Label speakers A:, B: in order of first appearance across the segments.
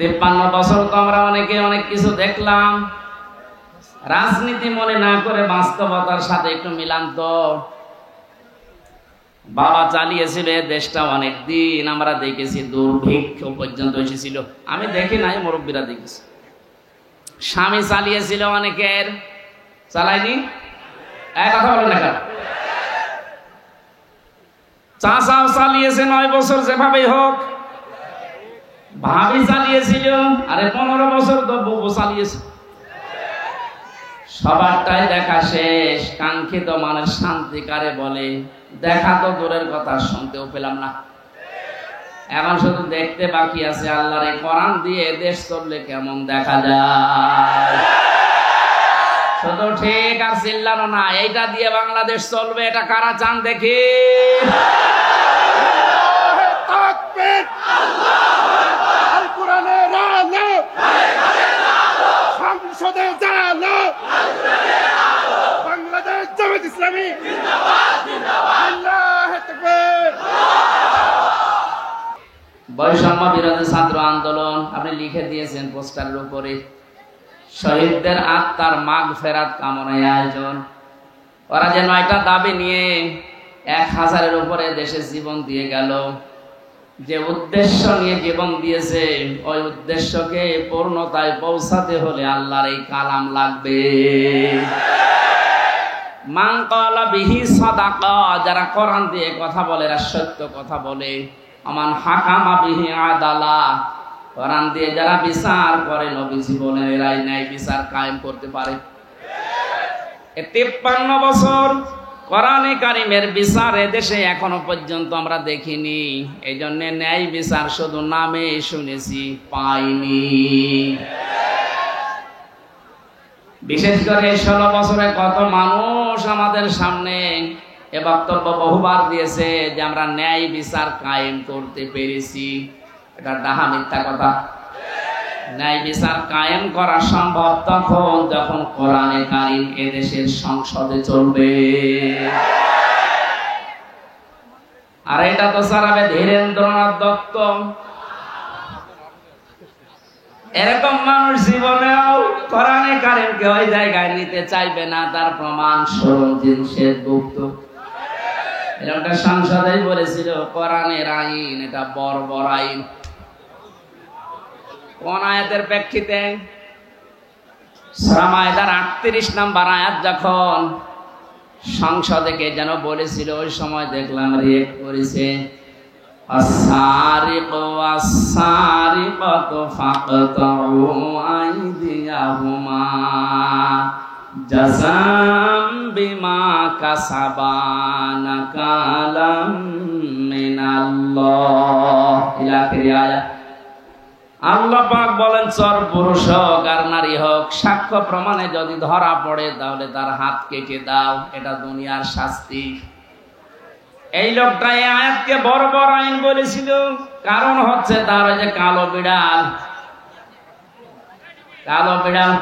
A: 53 বছর তো আমরা অনেকে অনেক কিছু দেখলাম, রাজনীতি মনে না করে বাস্তবতার সাথে একটু মিলান তো। বাবা চালিয়েছিল দেশটা অনেক দিন, আমরা দেখেছি দুর্ভিক্ষ পর্যন্ত এসেছিল। আমি দেখি নাই, মুরব্বীরা দেখেছি। স্বামী চালিয়েছিল অনেকের, চালায়নি? এক কথা বলেন না। চাচাও চালিয়েছে 9 বছর, যেভাবেই হোক। ভাবি চালিয়েছিল, আরে 15 বছর তো বউ চালিয়েছে। সবারটাই দেখা শেষ। কাঙ্ক্ষিত মানের শান্তি কারে বলে? দেখা তো দূরের কথা, শুনতেও পেলাম না। এখন শুধু দেখতে বাকি আছে আল্লাহর এই কোরআন দিয়ে দেশ চললে কেমন দেখা যায়। শুধু ঠিক আর চিল্লানো না, এইটা দিয়ে বাংলাদেশ চলবে, এটা কারা চান দেখি?
B: সংসদে জানো বাংলাদেশ জামাত ইসলামী
A: বৈষম্য বিরোধী ছাত্র আন্দোলন আপনি লিখে দিয়েছেন পোস্টারের উপরে, শহীদদের আত্মার মাগফিরাত কামনায় আয়োজন। ওরা যে 9টা দাবি নিয়ে 1000-এর উপরে দেশে জীবন দিয়ে গেল, যে উদ্দেশ্য নিয়ে জীবন দিয়েছে, ওই উদ্দেশ্যকে পূর্ণতায় পৌঁছাতে হলে আল্লাহর এই কালাম লাগবে। মান ক্বালা বিহি সাদাকা, যারা কোরআন দিয়ে কথা বলে, এরা সত্য কথা বলে। আমান হাকামা বিহি আদালা, কোরআন দিয়ে যারা বিচার করে, নবীজি বলেন এরাই ন্যায় বিচার কায়েম করতে পারে। 53 বছর কোরআনে কারিমের বিচার এদেশে এখনো পর্যন্ত আমরা দেখিনি। এই জন্য ন্যায় বিচার শুধু নামে শুনেছি, পাইনি। বিশেষ করে 16 বছরে কত মানুষ আমাদের সামনে এ বক্তব্য বহুবার দিয়েছে যে আমরা ন্যায় বিচার কায়েম করতে পেরেছি। এটা ডাহা মিথ্যা কথা। ন্যায় বিচার কায়েম করা সম্ভব তখন যখন কোরআনে কারিম এদেশের সংসদে চলবে। আর এটা তো চালাবে ধীরেন্দ্রনাথ দত্ত। এরকম মানুষ জীবনেও কোরআনে কারিমকে ওই জায়গায় নিতে চাইবে না। তার প্রমাণ সরঞ্জিত সেনগুপ্ত এরকম সংসদেই বলেছিল কোরআনের আইন এটা বর্বর আইন। কোন আয়াতের প্রেক্ষিতে? সূরা মায়দার 38 নম্বর আয়াত যখন সংসদে কে যেন বলেছিল, ওই সময় দেখলাম রিয়েক্ট করেছে, আস-সারিকু ওয়াস-সারিকাতু ফাকতাউ আইদিয়াহুমা জাযাম বিমা কাসাবা নাকালাম মিনাল্লাহ। ইলা আখির আয়াত। আল্লাহ পাক বলেন, চর পুরুষ হোক আর নারী হোক, সাক্ষ্য প্রমাণে যদি ধরা পড়ে তাহলে তার হাত কেটে দাও। এটা দুনিয়ার শাস্তি। এই লোকটা এই আয়াতকে বর্বর আইন বলেছিল, কারণ হচ্ছে তার যে কালো বিড়াল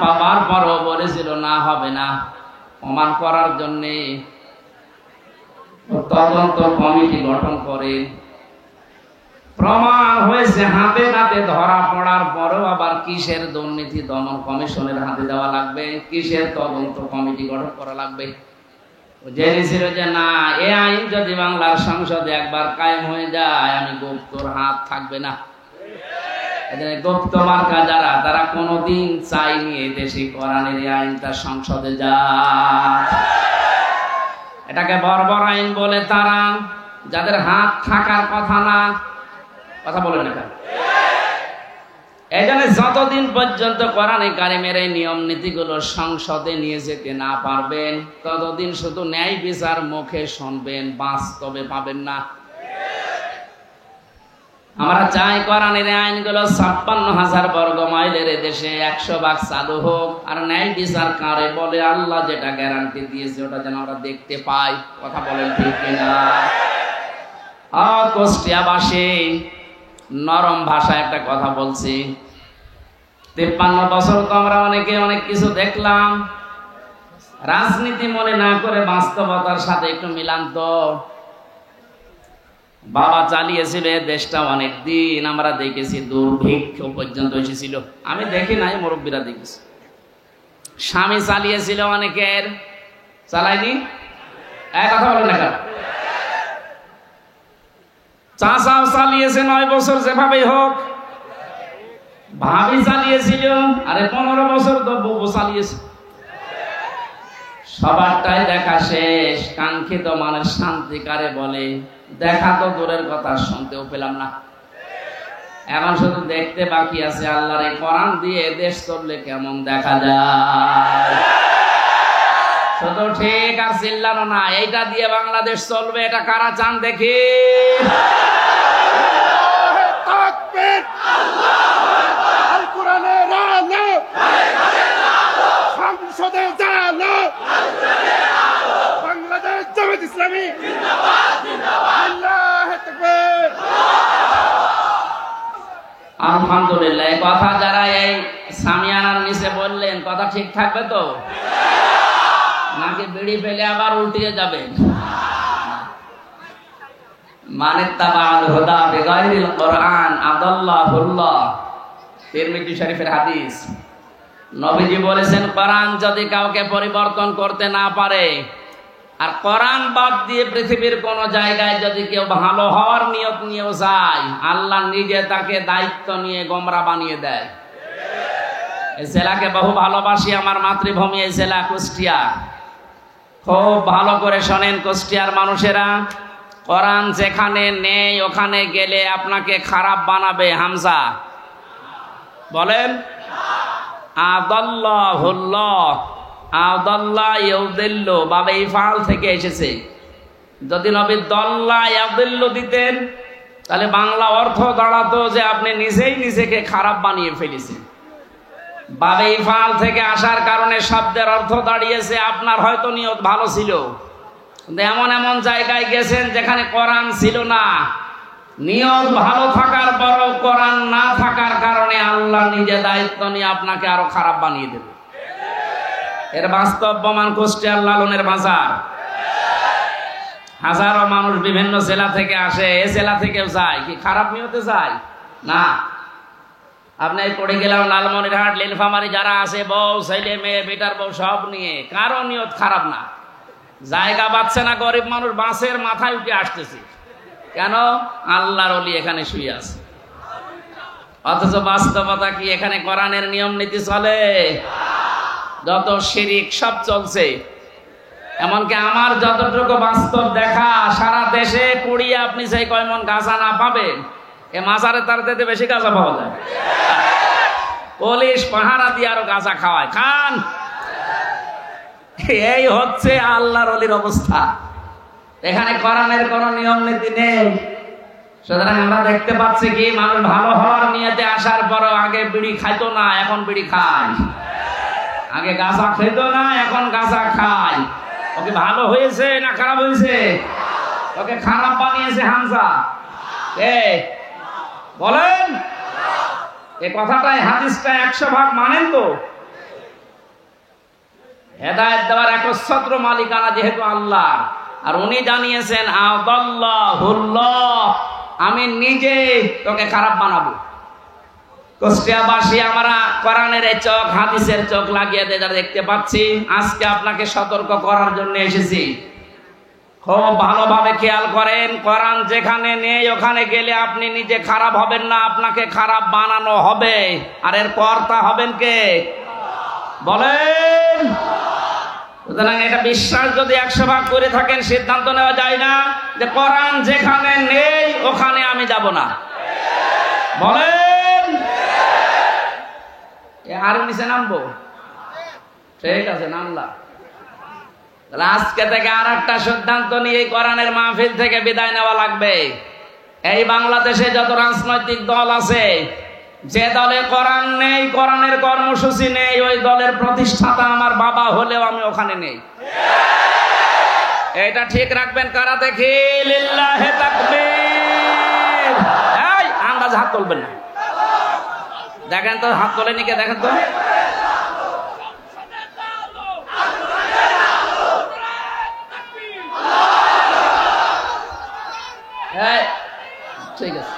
A: পাবার পরও বলেছিল না, হবে না। প্রমাণ করার জন্য তদন্ত কমিটি গঠন করে। প্রমাণ হয়েছে, হাতে নাতে ধরা পড়ার পরেও আবার কিসের দুর্নীতি দমন কমিশনের হাতে দেওয়া লাগবে, কিসের তদন্ত কমিটি গঠন করা লাগবে। জেনেছিল যে না, এ আইন যদি বাংলার সংসদে একবার কায়েম হয়ে যায়, আমি গুপ্তর হাত থাকবে না। গুপ্ত মার্কা যারা, তারা কোনোদিন চাইনি এই দেশে কোরআনের এই আইনটা সংসদে যায়। এটাকে বর্বর আইন বলে তারা, যাদের হাত থাকার কথা না। কথা বলেন না কেন? এই জন্য যতদিন পর্যন্ত কোরআনে কারিমের এই নিয়ম নীতিগুলো সংসদে নিয়ে যেতে না পারবেন, ততদিন শুধু ন্যায় বিচার মুখে শুনবেন, বাস্তবে পাবেন না। আমরা চাই কোরআনের আইনগুলো 56,000 বর্গ মাইলের দেশে 100% চালু হোক। আর ন্যায় বিচার কারে বলে? আল্লাহ যেটা গ্যারান্টি দিয়েছে ওটা যেন আমরা দেখতে পাই। কথা বলেন ঠিক কিনা? কুষ্টিয়াবাসী নরম ভাষায় একটা কথা বলছি। 53 বছর তো আমরা অনেকে অনেক কিছু দেখলাম, রাজনীতি মনে না করে বাস্তবতার সাথে একটু মিলান তো। বাবা চালিয়েছিল এই দেশটা অনেক দিন, আমরা দেখেছি দুর্ভিক্ষ পর্যন্ত এসেছিল। আমি দেখি নাই, মুরব্বীরা দেখেছি। স্বামী চালিয়েছিল অনেকের, চালায়নি? এক কথা বলেন না। চাচাও চালিয়েছে 9 বছর, যেভাবেই হোক। ভাবি চালিয়েছিল, আরে 15 বছর তো বউ চালিয়েছে। সবারটাই দেখা শেষ। কাঙ্ক্ষিত মানের শান্তি কারে বলে? দেখা তো দূরের কথা, শুনতেও পেলাম না। এখন শুধু দেখতে বাকি আছে আল্লাহর এই কোরআন দিয়ে দেশ চললে কেমন দেখা যায়। শুধু ঠিক আর চিল্লানো না, এইটা দিয়ে বাংলাদেশ চলবে, এটা কারা চান দেখি?
B: তাকবীর! আল কোরআনের আলো! সংসদে জালো! বাংলাদেশ জামাত ইসলামী আল্লাহু তাকবীর!
A: আলহামদুলিল্লাহ। এই কথা যারা এই সামিয়ানার নিচে বললেন, কথা ঠিক থাকবে তো? নাকি বিড়ি ফেলে আবার উল্টিয়ে যাবেন? মানিত্তাবাল হুদা বিগাইরিল কোরআন আদাল্লাহুল্লাহ, তিরমিজি শরীফের হাদিস। নবীজি বলেছেন, কোরআন যদি কাউকে পরিবর্তন করতে না পারে, আর কোরআন বাদ দিয়ে পৃথিবীর কোন জায়গায় যদি কেউ ভালো হওয়ার নিয়ত নিয়েও যায়, আল্লাহ নিজে তাকে দায়িত্ব নিয়ে গোমরা বানিয়ে দেয়। এই জেলাকে বহু ভালোবাসি, আমার মাতৃভূমি এই জেলা কুষ্টিয়া। খুব ভালো করে শোনেন কুষ্টিয়ার মানুষেরা, কোরআন যেখানে নেই ওখানে গেলে আপনাকে খারাপ বানাবে। হামজা বলেন, আদাল্লাহুল্লাহ, আদাল্লাহ ইউদিল্লু, বাবে ইফআল থেকে এসেছে। যদি নবী দল্লা ইয়াদিল্লু দিতেন, তাহলে বাংলা অর্থ দাঁড়াতো যে আপনি নিজেই নিজেকে খারাপ বানিয়ে ফেলেছেন। বাবে ইফআল থেকে আসার কারণে শব্দের অর্থ দাঁড়িয়েছে আপনার হয়তো নিয়ত ভালো ছিল, কিন্তু এমন এমন জায়গায় গেছেন যেখানে কোরআন ছিল না। নিয়ত ভালো থাকার পরও কোরআন না থাকার কারণে আল্লাহ নিজে দায়িত্ব নিয়ে আপনাকে আরো খারাপ বানিয়ে দেবে। এর বাস্তব প্রমাণ কুষ্টিয়ার লালনের বাজার। হাজারো মানুষ বিভিন্ন জেলা থেকে আসে, এ জেলা থেকেও যায়। কি খারাপ নিয়তে যায় না? আপনি পড়ে গেলাম লালমনিরহাট, নীলফামারী যারা আছে, বউ ছেলে মেয়ে বেটার বউ সব নিয়ে, কারো নিয়ত খারাপ না। জায়গা পাচ্ছে না, গরিব মানুষ বাসের মাথায় উঠে আসতেছে। কেন? আল্লাহর ওলি এখানে শুয়ে আছে। অথচ বাস্তবতা কি? এখানে কোরআনের নিয়ম নীতি চলে, যত শিরিক সব চলছে। এমনকি আমার যতটুকু বাস্তব দেখা, সারা দেশে কুড়িয়ে আপনি সেই কয়মন গাঁজা না পাবেন, এ মাজারে তার থেকে বেশি গাঁজা পাওয়া যায়। পুলিশ পাহারা দিয়ে আরো গাঁজা খাওয়ায়, খান। এই হচ্ছে আল্লাহর ওলির অবস্থা। এখানে কোরআনের কোন নিয়ম নীতি নেই। সুতরাং আমরা দেখতে পাচ্ছি কি, মানুষ ভালো হওয়ার নিয়তে আসার পরও আগে বিড়ি খাইতো না, এখন বিড়ি খায়। আগে গাঁজা খেতো না, এখন গাঁজা খায়। ওকে ভালো হয়েছে না খারাপ হয়েছে? ওকে খারাপ বানিয়েছে হামজা। বলেন, এই কথাটাই হাদিসটা 100 ভাগ মানেন তো? হেদায়েত দেওয়ার একচ্ছত্র মালিকানা যেহেতু আল্লাহ, আর উনি জানিয়েছেন আদাল্লাহুল্লাহ, আমি নিজে তোকে খারাপ বানাবো। কুষ্টিয়াবাসী আমরা কোরআনের এই চোখ, হাদিসের চোখ লাগিয়ে দেখতে পাচ্ছি। আজকে আপনাকে সতর্ক করার জন্য এসেছি। খুব ভালোভাবে খেয়াল করেন, কোরআন যেখানে নেই ওখানে গেলে আপনি নিজে খারাপ হবেন না, আপনাকে খারাপ বানানো হবে। আর এর কর্তা হবেন কে? বলেন। সুতরাং এটা বিশ্বাস যদি 100 ভাগ করে থাকেন, সিদ্ধান্ত নেওয়া যায় না যে কোরআন যেখানে নেই ওখানে আমি যাব না। বলেন। আর নিচে নামবো? ঠিক আছে, নামলাম। তাহলে আজকে থেকে আর একটা সিদ্ধান্ত নিয়ে কোরআনের মাহফিল থেকে বিদায় নেওয়া লাগবে। এই বাংলাদেশে যত রাজনৈতিক দল আছে, যে দলে কোরআন নেই, কোরআনের কর্মসূচি নেই, ওই দলের প্রতিষ্ঠাতা আমার বাবা হলেও আমি ওখানে নেই। এটা ঠিক রাখবেন। কারা দেখি? লিল্লাহে তাকবীর। এই আন্দাজ হাত তুলবেন না। দেখেন তো, হাত তোলেনি কে? দেখেন তো। হ্যাঁ ঠিক আছে,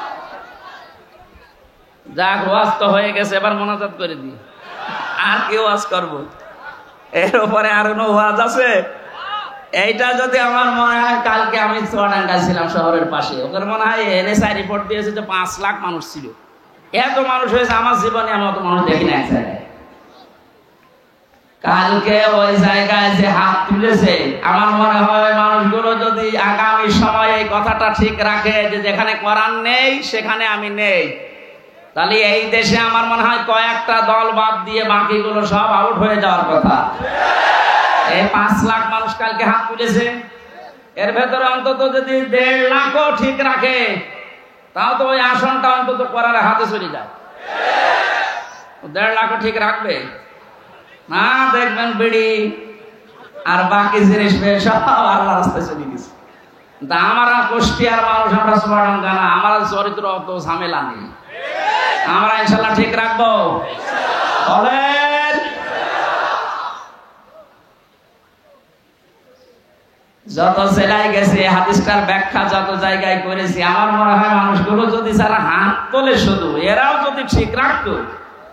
A: যাক ওয়াজ তো হয়ে গেছে, এবার মোনাজাত করে দিই। আর কি ওয়াজ করব? এর উপরে আর কোনো ওয়াজ আছে? এইটা যদি আমার মনে হয়, কালকে আমি চুয়াডাঙ্গা ছিলাম শহরের পাশে, ওদের মনে হয় এনএসআই রিপোর্ট দিয়েছে যে 5 লাখ মানুষ ছিল। এত মানুষ হয়েছে আমার জীবনে আমি অত মানুষ দেখি না এক জায়গায়। কালকে ওই জায়গায় যে হাত তুলেছে, আমার মনে হয় মানুষগুলো যদি আগামী সময়ে এই কথাটা ঠিক রাখে যে যেখানে কোরআন নেই সেখানে আমি নেই, তাহলে এই দেশে আমার মনে হয় কয়েকটা দল বাদ দিয়ে বাকিগুলো সব আউট হয়ে যাওয়ার কথা। এই 5 লাখ মানুষ কালকে হাত তুলেছে, এর ভেতরে অন্তত যদি 1.5 লাখও ঠিক রাখে, তাও তো ওই আসনটা অন্তত কোরআনের হাতে চলে যায়। 1.5 লাখও ঠিক রাখবে না, দেখবেন বিড়ি আর বাকি জিনিস পেয়ে সব আল্লাহ রাস্তায় চলে গেছে। আমরা কুষ্টিয়ার মানুষ, আমরা চুয়াডাঙ্গা না, আমার চরিত্র অত ঝামেলা নেই, আমরা ইনশাল্লাহ ঠিক রাখবো। বলেন যত জেলায় গেছে হাদিসটার ব্যাখ্যা যত জায়গায় করেছি, আমার মনে হয় মানুষগুলো যদি যারা হাত তোলে শুধু এরাও যদি ঠিক রাখতো,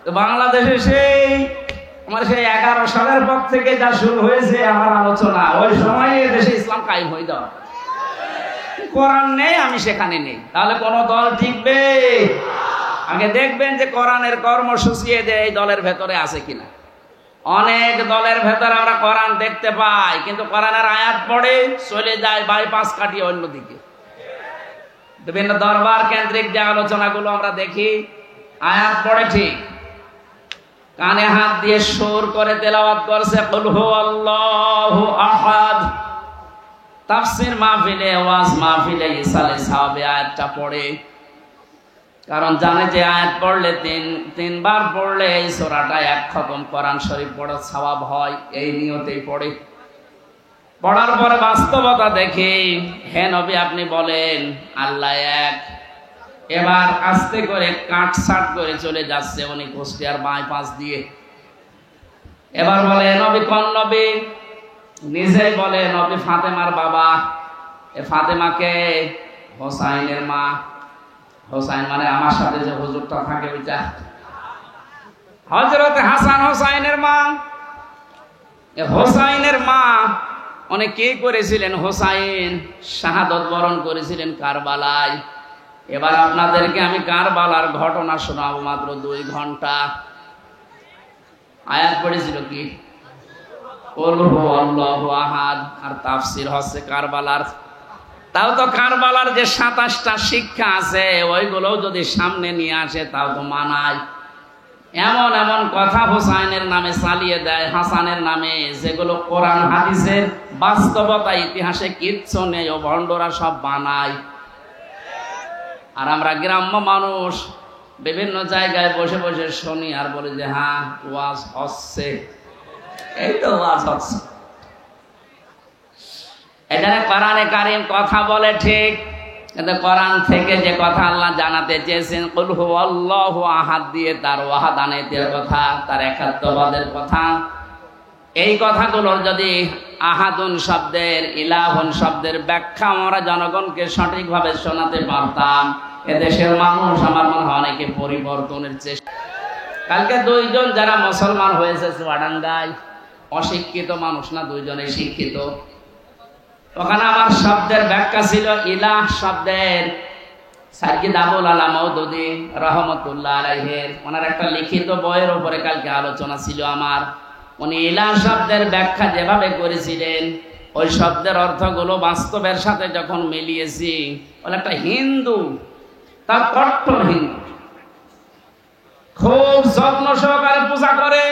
A: তো বাংলাদেশে সেই আমার সেই 11 সালের পর থেকে যা শুরু হয়েছে আমার আলোচনা, ওই সময় দেশে ইসলাম কায়েম হয়ে যাওয়া। কোরআন নেই, আমি সেখানে নেই, তাহলে কোন দল টিকবে? আগে দেখবেন যে কোরআনের কর্মসূচি এই দলের ভেতরে আছে কিনা। অনেক দলের ভেতরে আমরা কোরআন দেখতে পাই, কিন্তু কোরআনের আয়াত পড়ে চলে যায় বাইপাস কাটিয়ে অন্যদিকে। বিভিন্ন দরবার কেন্দ্রিক যে আলোচনাগুলো আমরা দেখি, আয়াত পড়ে ঠিক, কানে হাত দিয়ে সুর করে তেলাওয়াত করছে কুল হুয়াল্লাহু আহাদ, তাফসীর মাহফিলে ওয়াজ মাহফিলে ইসালে সাহাবে আয়াতটা পড়ে, কারণ জানে যে আয়াত পড়লে তিনবার পড়লে এই সূরাটা 1 খতম কোরআন শরীফ পড়ার সওয়াব হয়, এই নিয়তেই পড়ে। পড়ার পরে বাস্তবতা দেখি, হে নবী আপনি বলেন আল্লাহ এক। এবার আস্তে করে কাটছাট করে চলে যাচ্ছে উনি কুষ্টিয়ার বাইপাস দিয়ে। এবার বলে নবী কোন নবী? নিজেই বলে নবী ফাতেমার বাবা। এ ফাতেমাকে হোসাইনের মা। হোসাইন মানে আমার সাথে যে হুজুরটা থাকে ওইটা, হযরত হাসান হোসাইনের মা। হোসাইনের মা উনি কি করেছিলেন? হোসাইন শাহাদত বরণ করেছিলেন কারবালায়। এবার আপনাদেরকে আমি কারবালার ঘটনা শোনাবো, মাত্র 2 ঘন্টা। আয়াত পড়েছিল কি? কুল হুয়াল্লাহু আহাদ, আর তাফসীর হচ্ছে কারবালার। তাও তো কারবালার যে 27টা শিক্ষা আছে ওইগুলোও যদি সামনে নিয়ে আসে তাও তো মানায়। এমন এমন কথা হোসাইনের নামে চালিয়ে দেয়, হাসানের নামে, যেগুলো কোরআন হাদিসের বাস্তবতা ইতিহাসে কিচ্ছু নেই, ও ভণ্ডরা সব বানায়। আর আমরা গ্রাম্য মানুষ বিভিন্ন জায়গায় বসে বসে শুনি আর বলি যে হ্যাঁ ওয়াজ হচ্ছে, এই তো ওয়াজ হচ্ছে। এখানে কোরআনে কারীম কথা বলে ঠিক, কিন্তু কোরআন থেকে যে কথা আল্লাহ জানাতে চেয়েছেন কুল হুয়াল্লাহু আহাদ দিয়ে তার ওয়াহাদানিয়তের কথা, তার একাত্মবাদের কথা, এই কথাগুলোর যদি আহাদুন শব্দের, ইলাহুন শব্দের ব্যাখ্যা আমরা জনগণকে সঠিকভাবে শোনাতে পারতাম, এদেশের মানুষ আমার মনে হয় অনেকে পরিবর্তনের চেষ্টা। কালকে 2 জন যারা মুসলমান হয়েছে চুয়াডাঙ্গায়, অশিক্ষিত মানুষ না, 2 জনেই শিক্ষিত। ওখানে আমার শব্দের ব্যাখ্যা ছিল ইলাহ শব্দের সাইয়্যিদ আবুল আলা মওদুদী রাহমাতুল্লাহ আলাইহির, ওনার একটা লিখিত বইয়ের উপরে কালকে আলোচনা ছিল আমার। উনি ইলাহ শব্দের ব্যাখ্যা যেভাবে করেছিলেন, ওই শব্দের অর্থগুলো বাস্তবের সাথে যখন মিলিয়েছি, বলে একটা হিন্দু, তার কট্টর হিন্দু, খুব যত্ন সহকারে পূজা করে।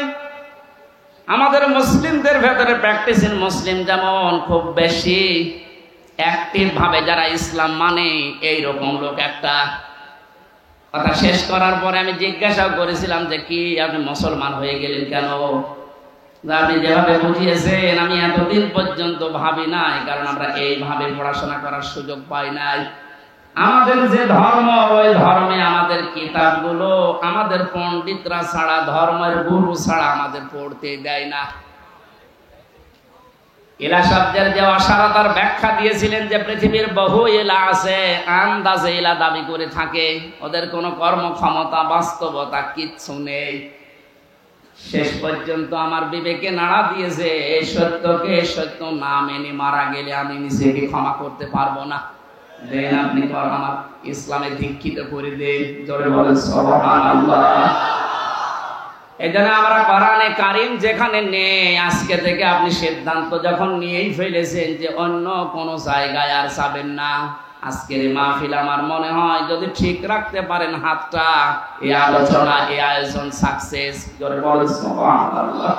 A: আমাদের মুসলিমদের ভেতরে প্র্যাকটিসিং মুসলিম যেমন খুব বেশি অ্যাক্টিভ ভাবে যারা ইসলাম মানে, এইরকম লোক একটা। কথা শেষ করার পরে আমি জিজ্ঞাসা করেছিলাম যে কি আপনি মুসলমান হয়ে গেলেন কেন? আপনি যেভাবে বুঝিয়েছেন আমি এতদিন পর্যন্ত ভাবি নাই, কারণ আমরা এইভাবে পড়াশোনা করার সুযোগ পাই নাই। আমাদের যে ধর্ম, ওই ধর্মে আমাদের কিতাবগুলো আমাদের পণ্ডিতরা ছাড়া, ধর্মের গুরু ছাড়া আমাদের পড়তে দেয় না। ইলা শব্দের যে অসারতার ব্যাখ্যা দিয়েছিলেন যে পৃথিবীর বহু ইলা আছে, আন্দাজে ইলা দাবি করে থাকে, ওদের কোনো কর্মক্ষমতা বাস্তবতা কিচ্ছু নেই। শেষ পর্যন্ত আমার বিবেকে নাড়া দিয়েছে, এই সত্যকে সত্য না মেনে মারা গেলে আমি নিজেকে ক্ষমা করতে পারবো না। দেন আপনি আমার ইসলামে দীক্ষিত করে দেন, জোরে বলেন সুবহানাল্লাহ। এজন্য আমরা কোরআনে কারীম যেখানে নেই, আজকে থেকে আপনি সিদ্ধান্ত যখন নিয়েই ফেলেছেন যে অন্য কোন জায়গায় আর যাবেন না, আজকের এই মাহফিল আমার মনে হয় যদি ঠিক রাখতে পারেন হাতটা, এই আলোচনা এই আয়োজন সাকসেস। জোরে বলেন সুবহানাল্লাহ।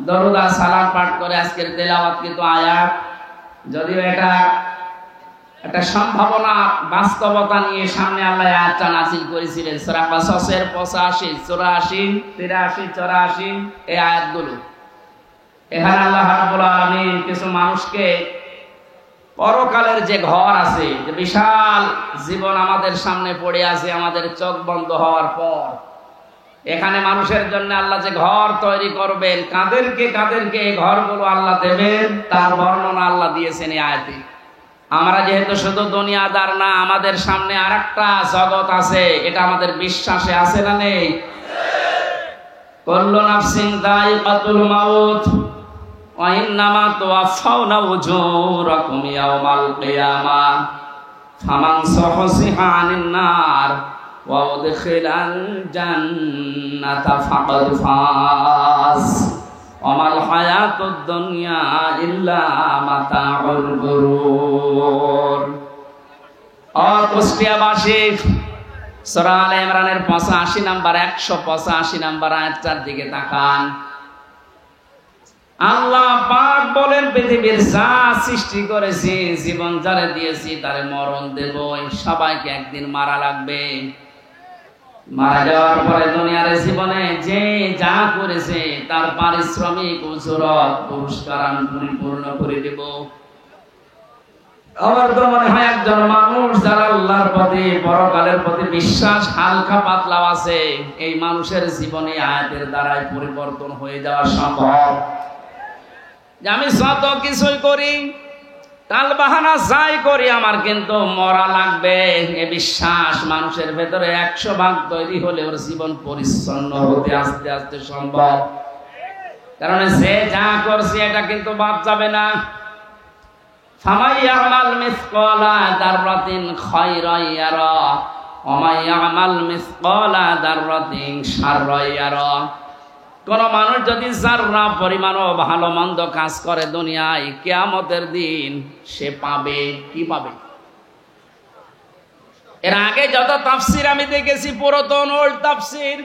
A: দরুদ আর সালাম পাঠ করে আজকের তেলাওয়াত কিন্তু আয়াত, যদিও এটা একটা সম্ভাবনা বাস্তবতা নিয়ে সামনে আল্লাহ আয়াতটা নাযিল করেছিলেন সূরা কাসাসের 85, 84, 83, 84 এই আয়াতগুলো। এখানে আল্লাহ রাব্বুল আলামিন কিছু মানুষকে পরকালের যে ঘর আছে, যে বিশাল জীবন আমাদের সামনে পড়ে আছে আমাদের চোখ বন্ধ হওয়ার পর, এখানে মানুষের জন্য আল্লাহ যে ঘর তৈরি করবেন, কাদেরকে কাদেরকে এই ঘরগুলো আল্লাহ দেবেন তার বর্ণনা আল্লাহ দিয়েছেন এই আয়াতে। আমরা যেহেতু শুধু দুনিয়াদার না, আমাদের সামনে আরেকটা জগৎ আছে, এটা আমাদের বিশ্বাসে আছে না নেই? কুল্লু নাফসিন যায়িকাতুল মাউত ওয়া ইন্নামা তুওয়াফাউনা উজুরাকুম ইয়াওমাল কিয়ামাহ ফামান যুহজিহা আনিন নার ওয়া উদখিলাল জান্নাতা ফাকাদ ফাজ ওয়ামাল হায়াতুদ দুনিয়া ইল্লা মাতাউল গুরুর। ও কুষ্টিয়াবাসী, সূরা আলে ইমরানের 85 নাম্বার 185 নাম্বার আয়াতটার দিকে তাকান। আল্লাহ পাক বলেন, পৃথিবীর যা সৃষ্টি করেছি, জীবন যারে দিয়েছি তারে মরণ দেব, সবাইকে একদিন মারা লাগবে। মারা যাওয়ার পরে দুনিয়ার জীবনে যে যা করেছে তার পারিশ্রমিক উজরত পুরস্কার আমি পরিপূর্ণ করে দেব। আমার তো মনে হয় একজন মানুষ যারা আল্লাহর প্রতি পরকালের প্রতি বিশ্বাস হালকা পাতলা আছে, এই মানুষের জীবনে আয়াতের দ্বারাই পরিবর্তন হয়ে যাওয়া সম্ভব। যে আমি যত কিছুই করি, তাল বাহানা যাই করি, আমার কিন্তু মরা লাগবে, এ বিশ্বাস মানুষের ভেতরে 100% তৈরি হলে ওর জীবন পরিচ্ছন্ন হতে আস্তে আস্তে সম্ভব। কারণ সে যা করছে এটা কিন্তু বাদ যাবে না। ফামাই ইয়ামাল মিসকালা দাররাতিন খায়রান ইয়ারা ওয়া মান ইয়ামাল মিসকালা দাররাতিন শাররান ইয়ারা। কোন মানুষ যদি যাররা পরিমাণও ভালো মন্দ কাজ করে দুনিয়ায়, কিয়ামতের দিন সে পাবে কি পাবে? এর আগে যত তাফসীর আমি দেখেছি, পুরাতন ওল্ড তাফসীর,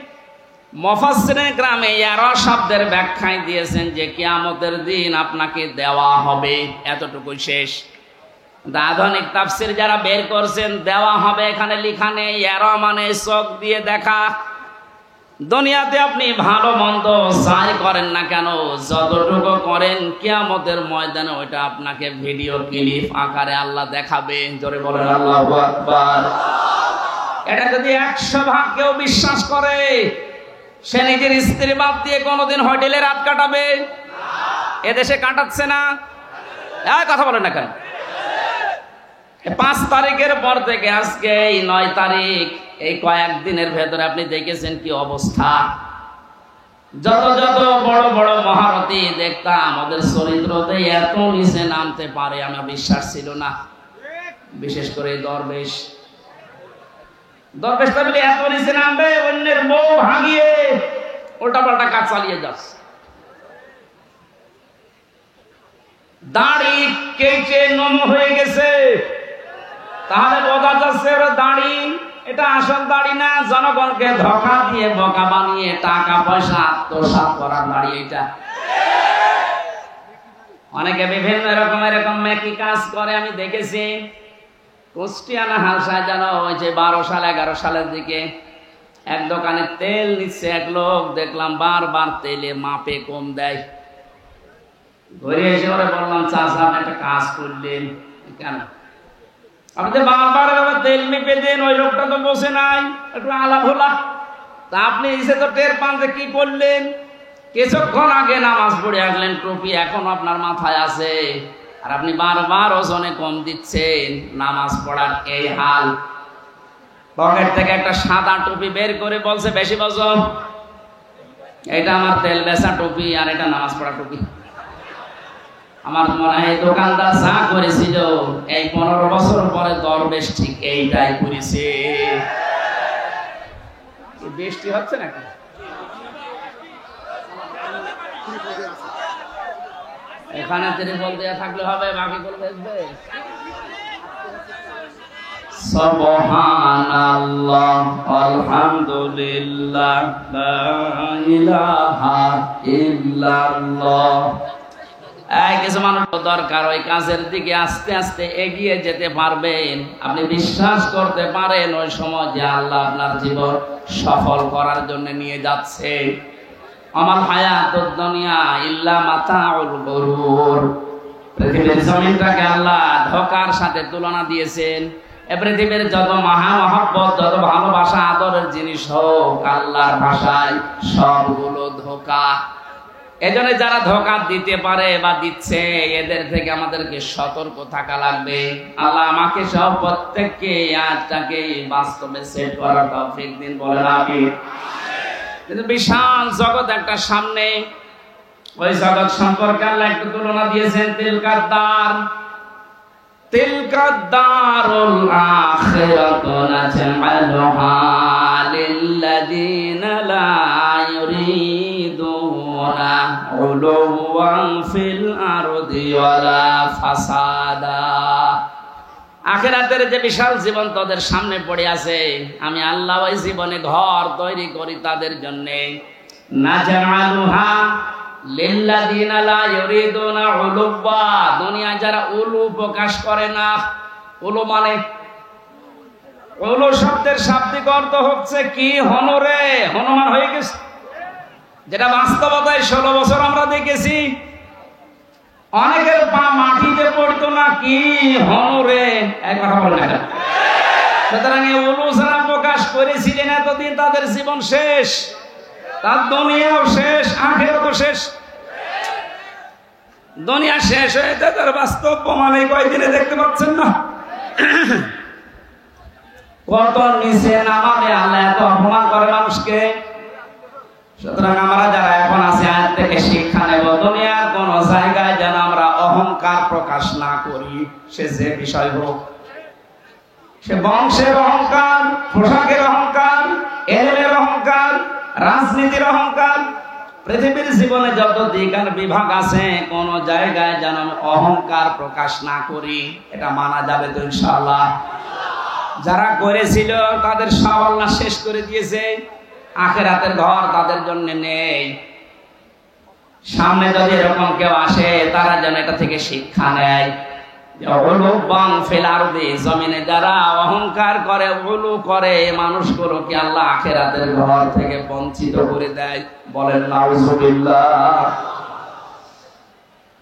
A: মুফাসসিরিন গ্রামে ইয়ারা শব্দের ব্যাখ্যায় দিয়েছেন যে কিয়ামতের দিন আপনাকে দেওয়া হবে, এতটুকু শেষ। আধুনিক তাফসীর যারা বের করছেন, দেওয়া হবে এখানে লেখা নেই, ইয়ারা মানে চোখ দিয়ে দেখা। দুনিয়াতে আপনি ভালো মন্দ যাই করেন না কেন, যতটুকু করেন, কিয়ামতের ময়দানে ওইটা আপনাকে ভিডিও ক্লিপ আকারে আল্লাহ দেখাবে। জোরে বলেন আল্লাহু আকবার। এটা যদি 100% কেউ বিশ্বাস করে, সে নিজের স্ত্রী বাদ দিয়ে কোনোদিন হোটেলে রাত কাটাবে? এদেশে কাটাচ্ছে না? কথা বলেন না কেন? 5 তারিখের পর থেকে আজকে এই 9 তারিখ, এই কয়েকদিনের ভেতরে আপনি দেখেছেন কি অবস্থা। যত যত বড় বড় মহারথী দেখতাম, ওদের চরিত্রতে এত নিচে নামতে পারে আমার বিশ্বাস ছিল না। বিশেষ করে দরবেশ তাহলে এত নিচে নামবে, অন্যের বউ ভাঙিয়ে উল্টা পাল্টা কাজ চালিয়ে যাচ্ছে। দাড়ি কেটে নম হয়ে গেছে, তাহলে বোঝা যাচ্ছে ওরা দাড়ি এটা আসল দাড়ি না, জনগণকে ধোঁকা দিয়ে বোকা বানিয়ে টাকা পয়সা আত্মসাৎ করার দাড়ি এটা। অনেকে বিভিন্ন এরকম মেকি কাজ করে আমি দেখেছি। কুষ্টিয়ানা হালসায় যেন ওই যে 12 সাল 11 সালের দিকে এক দোকানে তেল নিচ্ছে এক লোক, দেখলাম বারবার তেলে মাপে কম দেয়। ঘুরে এসে ওরা বললাম, চাচা আপনি একটা কাজ করলেন কেন? আপনি বারবার তেল মেপে দেন, ওই লোকটা তো বসে নাই, একটু আলাপ হলা, তা আপনি এসে তো টের পান যে কি করলেন। কিছুক্ষণ আগে নামাজ পড়ে আসলেন, টুপি এখন আপনার মাথায় আছে, আর আপনি বারবার ওজনে কম দিচ্ছেন। নামাজ পড়ার এই হাল। পকেট থেকে একটা সাদা টুপি বের করে বলছে বেশি বজন, এটা আমার তেল বেচা টুপি আর এটা নামাজ পড়া টুপি। আমার মনে হয় দোকানদার যা করেছিল এই 15 বছর পরে দরবেশ ঠিক এইটাই করেছে। বৃষ্টি হচ্ছে নাকি? এখানে ত্রিপল দেয়া থাকলে হবে, বাকি করে বেচবে। সুবহানাল্লাহ আলহামদুলিল্লাহ লা ইলাহা ইল্লাল্লাহ। কিছু মানুষ দরকার ওই কাজের দিকে আস্তে আস্তে এগিয়ে যেতে পারবেন। আপনি বিশ্বাস করতে পারেন ওই সময় যে আল্লাহ আপনার জীবন সফল করার জন্য নিয়ে যাচ্ছে। আমার হায়াতুদ দুনিয়া ইল্লা মাতাউল গুরুর। পৃথিবীর জমিনটাকে আল্লাহ ধোঁকার সাথে তুলনা দিয়েছেন। এ পৃথিবীর যত মহামহব্বত, যত ভালোবাসা, আদরের জিনিস হোক, আল্লাহর ভাষায় সবগুলো ধোঁকা। এজন্য যারা ধোঁকা দিতে পারে বা দিচ্ছে, এদের থেকে আমাদেরকে সতর্ক থাকা লাগবে। আল্লাহ আমাকে সব প্রত্যেককে আজটাকে বাস্তবে সেট করার তৌফিক দিন, বলেন আমিন। কিন্তু বিশাল জগৎ একটা সামনে, ওই জগৎ সম্পর্কে আল্লাহ একটু তুলনা দিয়েছেন। তিলকাদ দারুল আখিরাতু নাজআলুহা লিল্লাযিনা লা ইউরিদুনা উলুওয়ান ফিল আরদি ওয়ালা ফাসাদা। আখিরাতের যে বিশাল জীবন তাদের সামনে পড়ে আছে, আমি আল্লাহ ওই জীবনে ঘর তৈরি করি তাদের জন্য। নাজআলুহা লিল্লাযিনা লা ইউরিদুনা উলুওয়া, দুনিয়া যারা উলু প্রকাশ করে না। উলু মানে, উলু শব্দের শাব্দিক অর্থ হচ্ছে কি? হনরে, হনুমান হয়ে গেছে। যেটা বাস্তবতায় 16 বছর আমরা দেখেছি। অনেকের পা মাটিতে পড়তো না, কি হনরে, এক কথা বলে না। সুতরাং এই উলু যারা প্রকাশ করেছিলেন এতদিন, তাদের জীবন শেষ, তার দুনিয়াও শেষ, আখিরাতও শেষ। দুনিয়া শেষ হয়েছে, তার বাস্তব প্রমাণ এই কয়েকদিনে দেখতে পাচ্ছেন না। কত নিচে নামাবে আল্লাহ, এত অপমান করে মানুষকে। সুতরাং আমরা যারা এখন আছি, আজ থেকে শিক্ষা নেব, দুনিয়ার কোন জায়গায় যেন আমরা অহংকার প্রকাশ না করি। সে যে বিষয় হোক, সে বংশের অহংকার, পোশাকের অহংকার, এলেমের অহংকার, রাজনীতির অহংকার, পৃথিবীর জীবনে যত দিক আর বিভাগ আছে, কোন জায়গায় যেন অহংকার প্রকাশ না করি। এটা মানা যাবে তো ইনশাআল্লাহ। যারা করেছিল তাদের সব আল্লাহ শেষ করে দিয়েছে। আখিরাতের ঘর তাদের জন্য নেই। সামনে যদি এরকম কেউ আসে, তারা যেন এটা থেকে শিক্ষা নেয়। জমিনে যারা অহংকার করে, উলু করে, মানুষগুলোকে আল্লাহ আখিরাতের ঘর থেকে বঞ্চিত করে দেয়, বলেন নাউজুবিল্লাহ।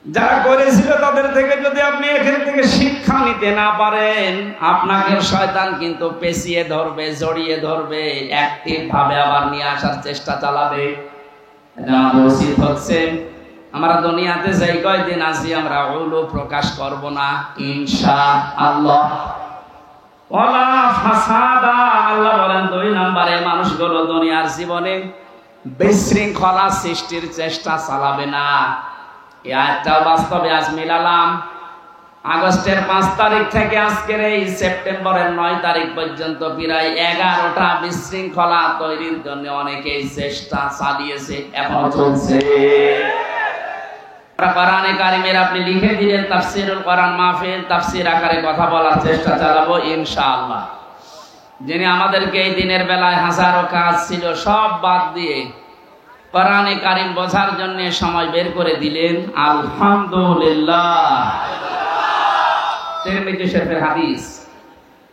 A: যারা করেছিল তাদের থেকে যদি আপনি এখান থেকে শিক্ষা নিতে না পারেন, আপনাকে শয়তান কিন্তু পেঁচিয়ে ধরবে, জড়িয়ে ধরবে, অ্যাক্টিভ ভাবে আবার নিয়ে আসার চেষ্টা চালাবে। উচিত হচ্ছে আমরা দুনিয়াতে যাই কয়দিন আছি, আমরা উলু প্রকাশ করব না ইনশাআল্লাহ। ওয়ালা ফাসাদা, আল্লাহ বলেন 2 নম্বরে মানুষগুলো দুনিয়ার জীবনে বিশৃঙ্খলা সৃষ্টির চেষ্টা চালাবে না। এই আয়াতটা বাস্তবে আজ মিলালাম। আগস্টের 5 তারিখ থেকে আজকের এই সেপ্টেম্বরের 9 তারিখ পর্যন্ত প্রায় 11টা বিশৃঙ্খলা তৈরির জন্য অনেকেই চেষ্টা চালিয়েছে, এখনো চলছে। কোরআনে কারিমের আপনি লিখে দিলেন তাফসীরুল কোরআন মাহফিল, তাফসীর আকারে কথা বলার চেষ্টা চালাবো ইনশাআল্লাহ। যিনি আমাদেরকে এই দিনের বেলায় হাজারো কাজ ছিল সব বাদ দিয়ে কোরআনে কারিম বোঝার জন্য সময় বের করে দিলেন, আলহামদুলিল্লাহ। তিরমিজি শরীফের হাদিস,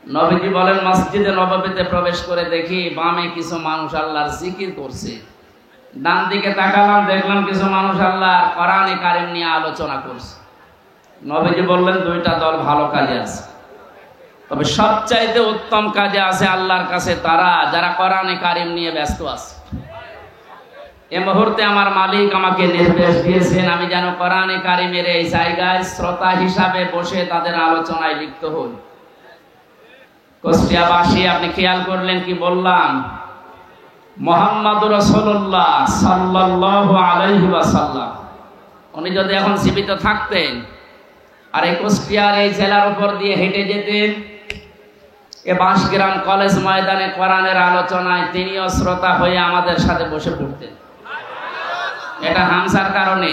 A: নবীজি বলেন, মসজিদে নববীতে প্রবেশ করে দেখি বামে কিছু মানুষ আল্লাহর জিকির করছে, ডান দিকে তাকালাম, দেখলাম কিছু মানুষ আল্লাহর কোরআনে কারিম নিয়ে আলোচনা করছে। নবীজি বললেন 2টা দল ভালো কাজে আছে, তবে সবচাইতে উত্তম কাজে আছে আল্লাহর কাছে তারা যারা কোরআনে কারিম নিয়ে ব্যস্ত আছে। এই মুহূর্তে আমার মালিক আমাকে নির্দেশ দিয়েছেন আমি যেন কোরআনে কারিমের এই জায়গায় শ্রোতা হিসাবে বসে তাদের আলোচনায় লিপ্ত হই। কুষ্টিয়াবাসী, আপনি খেয়াল করলেন কি বললাম? মুহাম্মাদুর রাসূলুল্লাহ সাল্লাল্লাহু আলাইহি ওয়াসাল্লাম উনি যদি এখন জীবিত থাকতেন আর এই কুষ্টিয়ার এই জেলার উপর দিয়ে হেঁটে যেতেন, এ বাঁশগ্রাম কলেজ ময়দানে কোরআনের আলোচনায় তিনিও শ্রোতা হয়ে আমাদের সাথে বসে পড়তেন। এটা হামসার কারণে,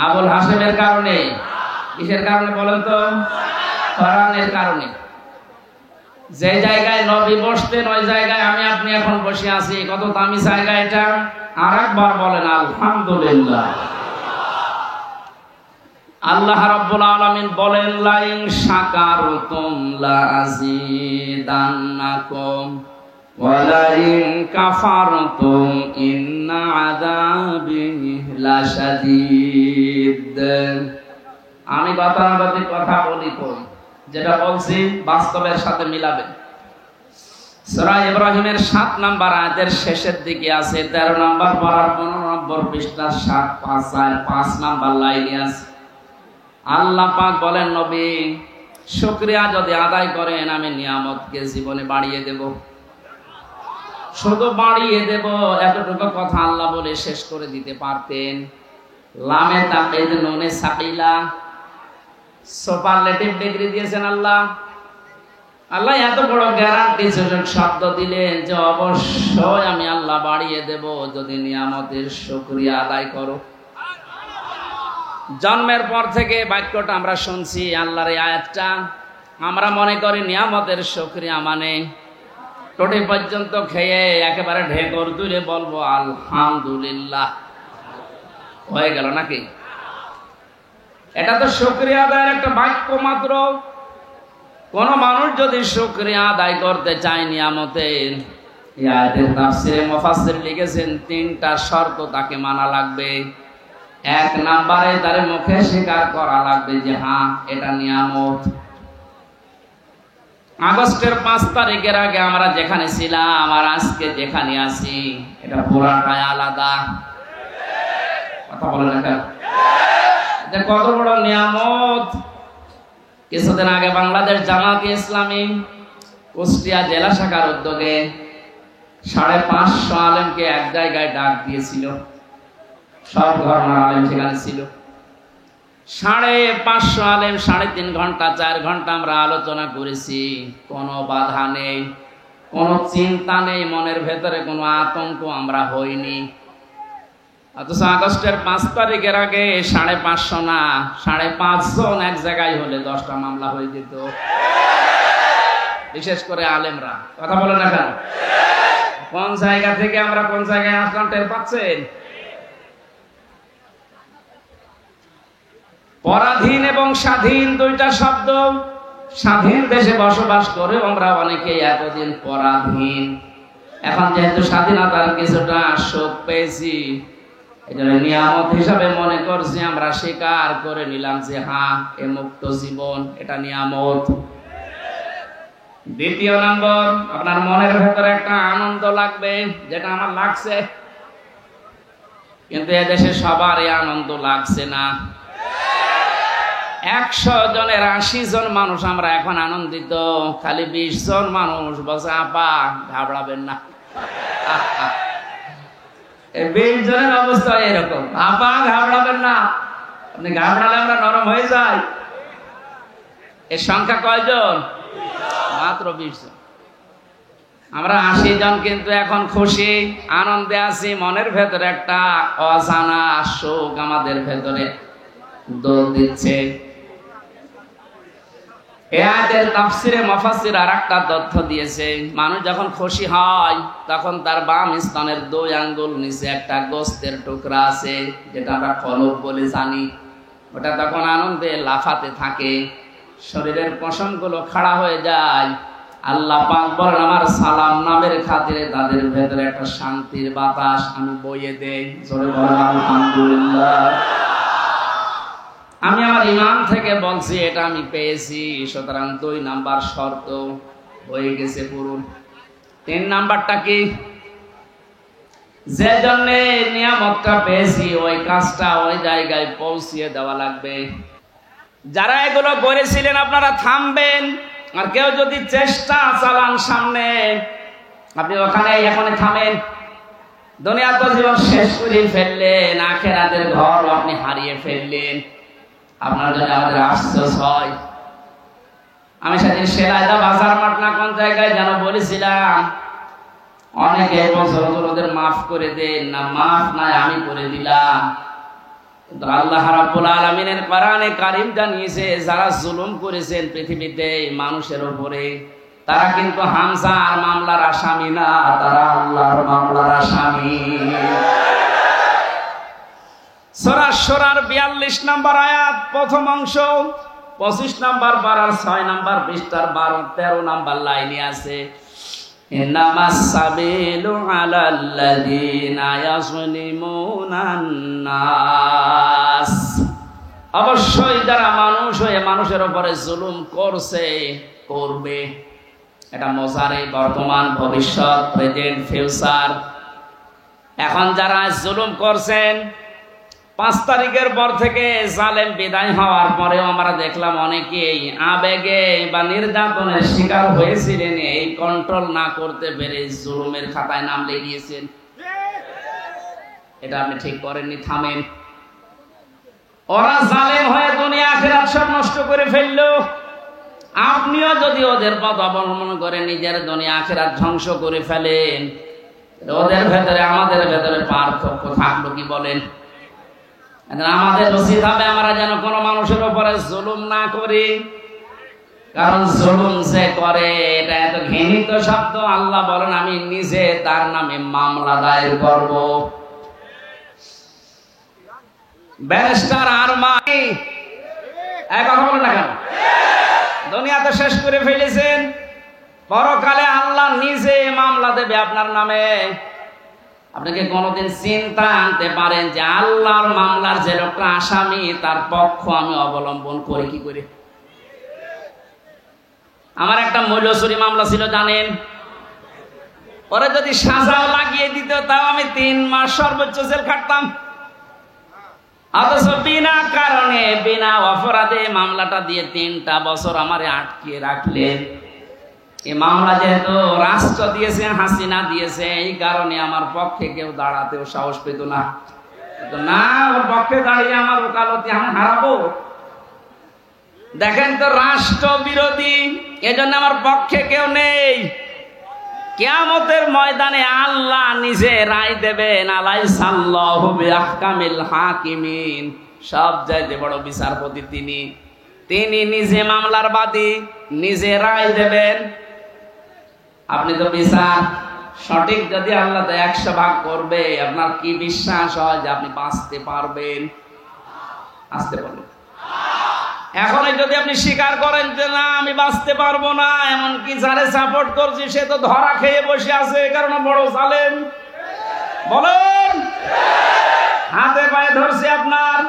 A: আবুল হাসেমের কারণে, কিসের কারণে বলেন তো? কোরআনের কারণে। যে জায়গায় নবী বসতেন ওই জায়গায় আমি আপনি এখন বসে আছি। কত দামি জায়গা এটা! আর একবার বলেন আলহামদুলিল্লাহ। আল্লাহ রাব্বুল আলামিন বলেন, লা ইন শাকারতুম লা আযীদান্নাকুম ওয়া লা ইন কাফারতুম ইন্না আযাবি লাশাদীদ। আমি গতানুগতিক কথা বলি তো, যেটা বলছি বাস্তবের সাথে মিলাবেন। সূরা ইব্রাহিমের ৭ নম্বর আয়াতের শেষের দিকে আছে ১৩ নম্বর পারার ১৫ নম্বর পৃষ্ঠা ৭-৫ নম্বর লাইনে আছে। আল্লাহ পাক বলেন, নবী শুকরিয়া যদি আদায় করেন আমি নিয়ামতকে জীবনে বাড়িয়ে দেব। শুধু বাড়িয়ে দেব এতটুকু কথা আল্লাহ বলে শেষ করে দিতে পারতেন। লামে তাকিদ নুনে সাকিলা, সুপারলেটিভ ডিগ্রি দিয়েছেন আল্লাহ। আল্লাহ এত বড় গ্যারান্টি সূচক শব্দ দিলেন যে অবশ্যই আমি আল্লাহ বাড়িয়ে দেব যদি নিয়ামতের শুকরিয়া আদায় করো। জন্মের পর থেকে বাক্যটা আমরা শুনছি, আল্লাহর এই আয়াতটা। আমরা মনে করি নিয়ামতের শুকরিয়া মানে টোটি পর্যন্ত খেয়ে একেবারে ঢেকর তুলে বলবো আলহামদুলিল্লাহ, হয়ে গেল নাকি? এটা তো শুকরিয়া আদায়ের একটা বাক্য মাত্র। কোন মানুষ যদি শুকরিয়া আদায় করতে চায় নিয়ামতের, এই আয়াতের তাফসীরে মুফাসসির লিখেছেন ৩টা শর্ত তাকে মানা লাগবে। ১ নম্বরে তার মুখে স্বীকার করা লাগবে যে হ্যাঁ এটা নিয়ামত। আগস্টের ৫ তারিখের আগে আমরা যেখানে ছিলাম আর আজকে যেখানে আছি এটা পুরাটাই আলাদা। কথা বলে না কেন? এটা কত বড় নিয়ামত! কিছুদিন আগে বাংলাদেশ জামাতে ইসলামী কুষ্টিয়া জেলা শাখার উদ্যোগে ৫৫০ আলেমকে এক জায়গায় ডাক দিয়েছিল। সব ধর্মের আলেম সেখানে ছিল। ৫৫০ আলেম ৩.৫ ঘন্টা ৪ ঘন্টা আমরা আলোচনা করেছি। কোনো বাধা নেই, কোনো চিন্তা নেই, মনের ভেতরে কোনো আতঙ্ক আমরা হইনি। অথচ আগস্টের ৫ তারিখের আগে ৫৫০ না ৫.৫ জন এক জায়গায় হলে 10টা মামলা হয়ে যেত। বিশেষ করে আলেমরা। কথা বলে না কেন? কোন জায়গা থেকে আমরা কোন জায়গায় আসলাম টের পাচ্ছেন? পরাধীন এবং স্বাধীন দুইটা শব্দ। স্বাধীন দেশে বসবাস করে আমরা অনেকেই এতদিন পরাধীন। এখন যেহেতু স্বাধীনতার কিছুটা সুখ পেয়েছি, এটা নিয়ামত হিসাবে মনে করছি, আমরা স্বীকার করে নিলাম যে হ্যাঁ এ মুক্ত জীবন এটা নিয়ামত। ২য় নম্বর, আপনার মনের ভেতরে একটা আনন্দ লাগবে, যেটা আমার লাগছে। কিন্তু এদেশে সবার এই আনন্দ লাগছে না। ১০০ জনের ৮০ জন মানুষ আমরা এখন আনন্দিত, খালি ২০ জন মানুষ বলছে আপা ঘাবড়াবেন না। ২০ জনের অবস্থা এরকম, আপা ঘাবড়াবেন না। আপনি ঘাবড়ালে আমরা নরম হয়ে যাই। এর সংখ্যা কয়জন? মাত্র ২০ জন। আমরা ৮০ জন কিন্তু এখন খুশি, আনন্দে আছি। মনের ভেতরে একটা অজানা সুখ আমাদের ভেতরে দোল দিচ্ছে। এর তাফসিরে মুফাসসির আরেকটা তথ্য দিয়েছে, মানুষ যখন খুশি হয় তখন তার বাম স্তনের 2 আঙ্গুল নিচে একটা গোস্তের টুকরা আছে, যেটা আমরা কলব বলে জানি। ওটা তখন আনন্দে লাফাতে থাকে, শরীরের পশমগুলো খাড়া হয়ে যায়। আল্লাহ পাক বলেন আমার সালাম নামের খাতিরে তাদের ভেতরে একটা শান্তির বাতাস আমি বইয়ে দেই। জোরে বলেন আলহামদুলিল্লাহ। আমি আমার ইমান থেকে বলছি এটা আমি পেয়েছি, সুতরাং 2 নাম্বার শর্ত হয়ে গেছে পূরণ। 3 নাম্বারটা কি? যে জন্য নিয়ামতটা পেয়েছি ওই কাজটা ওই জায়গায় পৌঁছিয়ে দেওয়া লাগবে। যারা এগুলো করেছিলেন আপনারা থামবেন, আর কেউ যদি চেষ্টা চালান সামনে, আপনি ওখানে এখন থামেন। দুনিয়া তো জীবন শেষ করে ফেললেন, আখিরাতের ঘর আপনি হারিয়ে ফেললেন। আপনার জন্য আমাদের আফসোস হয়। আমি সেদিন সেরাইদা বাজার মাঠ না কোন জায়গায় যেন বলেছিলাম, অনেকে বছর ওদের মাফ করে দেন না, মাফ নাই আমি করে দিলাম। কিন্তু আল্লাহ রাব্বুল আলামিনের কোরআনে কারীম জানিয়েছে যারা জুলুম করেছেন পৃথিবীতে মানুষের উপরে, তারা কিন্তু হামজার মামলার আসামি না, তারা আল্লাহর মামলার আসামি। সূরা শুরার 42 নম্বর আয়াত প্রথম অংশ 25 নম্বর পারার 6 নম্বর পৃষ্ঠার 12-13 নম্বর লাইনে আছে, ইন্নামাস সাবিলু আলাল্লাযীনা ইয়াযলিমুনান নাস। অবশ্যই যারা মানুষ হয়ে মানুষের উপরে জুলুম করছে, করবে, এটা মোজারে, বর্তমান, ভবিষ্যৎ, প্রেজেন্ট, ফিউচার। এখন যারা জুলুম করছেন, 5 তারিখের পর থেকে জালেম বিদায় হওয়ার পরেও আমরা দেখলাম অনেকেই আবেগে বা নির্যাতনের শিকার হয়েছিলেন, এই কন্ট্রোল না করতে পেরে জুলুমের খাতায় নাম লিখিয়েছেন। এটা আপনি ঠিক করেননি, থামেন। ওরা জালেম হয়ে দুনিয়া আখিরাত সব নষ্ট করে ফেললো, আপনিও যদি ওদের পথ অবলম্বন করে নিজের দুনিয়া আখিরাত ধ্বংস করে ফেলেন, ওদের ভেতরে আমাদের ভেতরে পার্থক্য থাকলো কি বলেন? আমাদের উচিত হবে আমরা যেন কোনো মানুষের উপরে জুলুম না করি, কারণ জুলুম যে করে এটা এত ঘৃণিত শব্দ। আল্লাহ বলেন আমি নিজে তার নামে মামলা দায়ের করব। ব্যারিস্টার আরমানি এক কথা বলেন না কেন? দুনিয়া তো শেষ করে ফেলেছেন, পরকালে আল্লাহ নিজে মামলা দেবে আপনার নামে। আপনাকে কোনোদিন চিন্তা আনতে পারেন যে আল্লাহর মামলার যে লোকটা আসামি তার পক্ষ আমি অবলম্বন করি কি করে? আমার একটা মূল্যচুরি মামলা ছিল জানেন, পরে যদি সাজাও লাগিয়ে দিত তাও আমি 3 মাস সর্বোচ্চ জেল খাটতাম। অথচ বিনা কারণে বিনা অপরাধে মামলাটা দিয়ে 3টা বছর আমারে আটকিয়ে রাখলেন। এই মামলা যেহেতু রাষ্ট্র দিয়েছে, হাসিনা দিয়েছে, এই কারণে আমার পক্ষে কেউ দাঁড়াতেও সাহস পেত না। না, ওর পক্ষে দাঁড়িয়ে আমার ওকালতি আমি হারাবো। দেখেন তো, রাষ্ট্র বিরোধী, এজন্য আমার পক্ষে কেউ নেই। কিয়ামতের ময়দানে আল্লাহ নিজে রায় দেবেন, আলাইসাল্লাহু বিআহকামিল হাকিমিন। সব চাইতে বড় বিচারপতি তিনি, তিনি নিজে মামলার বাদী, নিজে রায় দেবেন। আপনি তো বিচার সঠিক যদি আল্লাহ 100 ভাগ করবে, আপনার কি বিশ্বাস হয় যে আপনি বাঁচতে পারবেন? আসতে পারবেন? এখন যদি আপনি স্বীকার করেন যে না আমি বাঁচতে পারবো না, এমনকি যারে সাপোর্ট করছি সে তো ধরা খেয়ে বসে আছে, কারণ বড় জালেম, বলেন হাতে পায়ে ধরছে, আপনার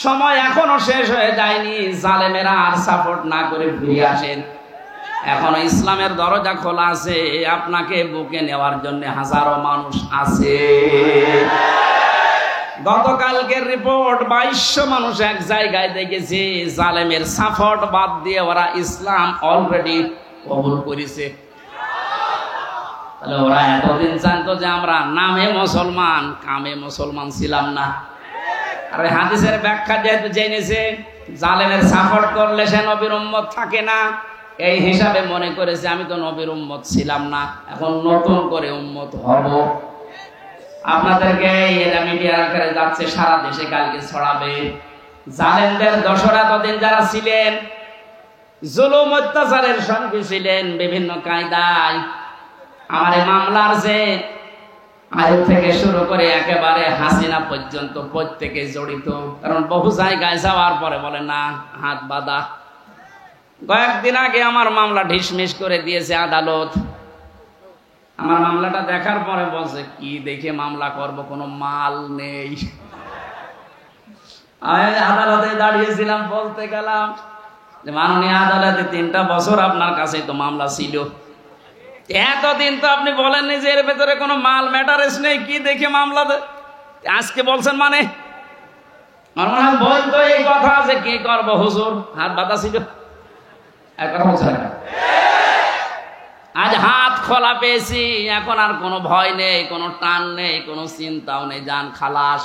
A: সময় এখনো শেষ হয়ে যায়নি। জালেমেরা আর সাপোর্ট না করে ফিরে আসেন। এখনো ইসলামের দরজা খোলা আছে, আপনাকে বুকে নেওয়ার জন্য হাজারো মানুষ আছে। গতকালকের রিপোর্ট 2200 মানুষ এক জায়গায় দেখেছি, জালেমের সাপোর্ট বাদ দিয়ে ওরা ইসলাম অলরেডি কবুল করেছে। তাহলে ওরা এতদিন জানতো যে আমরা নামে মুসলমান, কামে মুসলমান ছিলাম না। আর হাদিসের ব্যাখ্যা যেহেতু জেনেছে জালেমের সাপোর্ট করলে সে নবীর উম্মত থাকে না, এই হিসাবে মনে করেছে আমি তো নবীর উম্মত ছিলাম না, এখন নতুন করে উম্মত হব। আপনাদেরকে এরা মিডিয়ার আকারে যাচ্ছে, সারা দেশে কালকে ছড়াবে। জালেমদের দোসরা ততদিন যারা ছিলেন, জুলুম অত্যাচারের সঙ্গে ছিলেন বিভিন্ন কায়দায়, আমার মামলার যে আয়ু থেকে শুরু করে একেবারে হাসিনা পর্যন্ত প্রত্যেকে জড়িত। কারণ বহু জায়গায় যাওয়ার পরে বলে না হাত বাঁধা। কয়েকদিন আগে আমার মামলা ঢিসমিস করে দিয়েছে আদালত। আমার মামলাটা দেখার পরে বলছে কি দেখে মামলা করব, কোনো মাল নেই। আমি আদালতে দাঁড়িয়েছিলাম, বলতে গেলাম যে মাননীয় আদালতে 3টা বছর আপনার কাছে তো মামলা ছিল, এতদিন তো আপনি বলেননি যে এর ভেতরে কোনো মাল ম্যাটারেস নেই, কি দেখে মামলা আজকে বলছেন? মানে আমার মনে হয় বলতো এই কথা যে কি করবো হুজুর, হাত বাতা ছিল, কথা বলছে না। আজ হাত খোলা পেয়েছি, এখন আর কোনো ভয় নেই, কোনো টান নেই, কোনো চিন্তাও নেই, জান খালাস।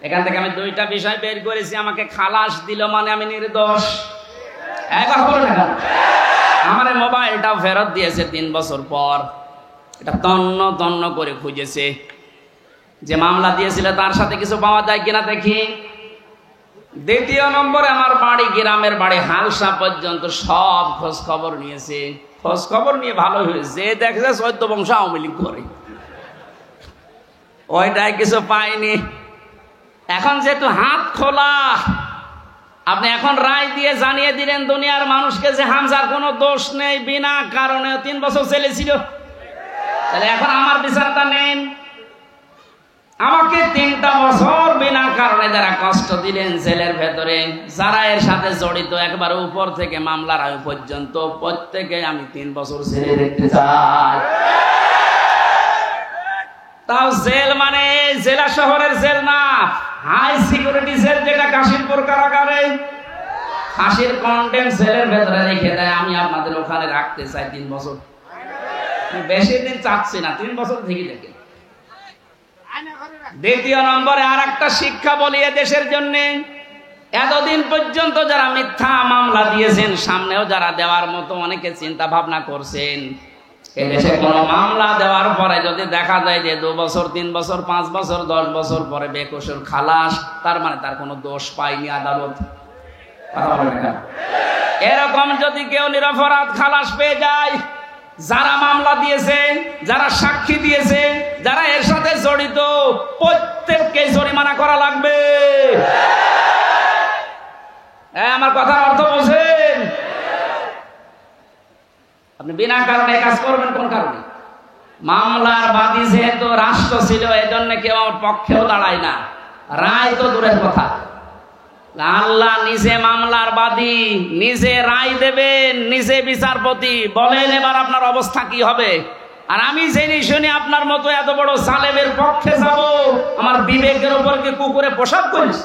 A: এখান থেকে আমি দুইটা বিষয় বের করেছি। আমাকে খালাস দিল মানে আমি নির্দোষ। কথা বলে না, আমার মোবাইলটাও ফেরত দিয়েছে 3 বছর পর। এটা তন্ন তন্ন করে খুঁজেছে, যে মামলা দিয়েছিল তার সাথে কিছু পাওয়া যায় কিনা দেখি। দ্বিতীয় নম্বরে আমার বাড়ি, গ্রামের বাড়ি হালসা পর্যন্ত সব খোঁজ খবর নিয়েছে। খোঁজ খবর নিয়ে ভালো হয়েছে, দেখছে 14 বংশ আওয়ামী লীগ করে, ওইটাই কিছু পাইনি। এখন যেহেতু হাত খোলা, আপনি এখন রায় দিয়ে জানিয়ে দিলেন দুনিয়ার মানুষকে যে হামজার কোনো দোষ নেই, বিনা কারণে 3 বছর জেলে ছিল। তাহলে এখন আমার বিচারটা নেন। আমাকে 3টা বছর বিনা কারণে যারা কষ্ট দিলেন জেলের ভেতরে, যারা এর সাথে জড়িত একবার উপর থেকে মামলার আয়ু পর্যন্ত, প্রত্যেকে আমি 3 বছর জেলে দেখতে চাই। তাও জেল মানে জেলা শহরের জেল না, হাই সিকিউরিটি জেল, যেটা কাশিমপুর কারাগারে ফাঁসির কন্টেম জেলের ভেতরে রেখে দেয়। আমি আপনাদের ওখানে রাখতে চাই 3 বছর, বেশি দিন চাচ্ছি না, 3 বছর থেকে দেখে। দ্বিতীয় নম্বরে আর একটা শিক্ষা বলি দেশের জন্য, এতদিন পর্যন্ত যারা মিথ্যা মামলা দিয়েছেন, সামনেও যারা দেওয়ার মতো অনেকে চিন্তা ভাবনা করছেন, এদেশে কোন মামলা দেওয়ার পরে যদি দেখা যায় যে 2 বছর 3 বছর 5 বছর 10 বছর পরে বেকসুর খালাস, তার মানে তার কোনো দোষ পায়নি আদালত। এরকম যদি কেউ নিরপরাধ খালাস পেয়ে যায়, যারা মামলা দিয়েছে, যারা সাক্ষী দিয়েছে, যারা এর সাথে জড়িত, প্রত্যেককে জরিমানা করা লাগবে। আমার কথার অর্থ বোঝেন? আপনি বিনা কারণে কাজ করবেন কোন কারণে? মামলার বাদী যেহেতু রাষ্ট্র ছিল, এজন্য কেউ আমার পক্ষেও দাঁড়ায় না, রায় তো দূরের কথা। আল্লাহ নিজে মামলার বাদী, নিজে রায় দেবেন, নিজে বিচারপতি। বলেন এবার আপনার অবস্থা কি হবে? আর আমি জেনে শুনে আপনার মতো এত বড় জালেমের পক্ষে যাব? আমার বিবেকের উপর কি কুকুরে পোশাক করিস?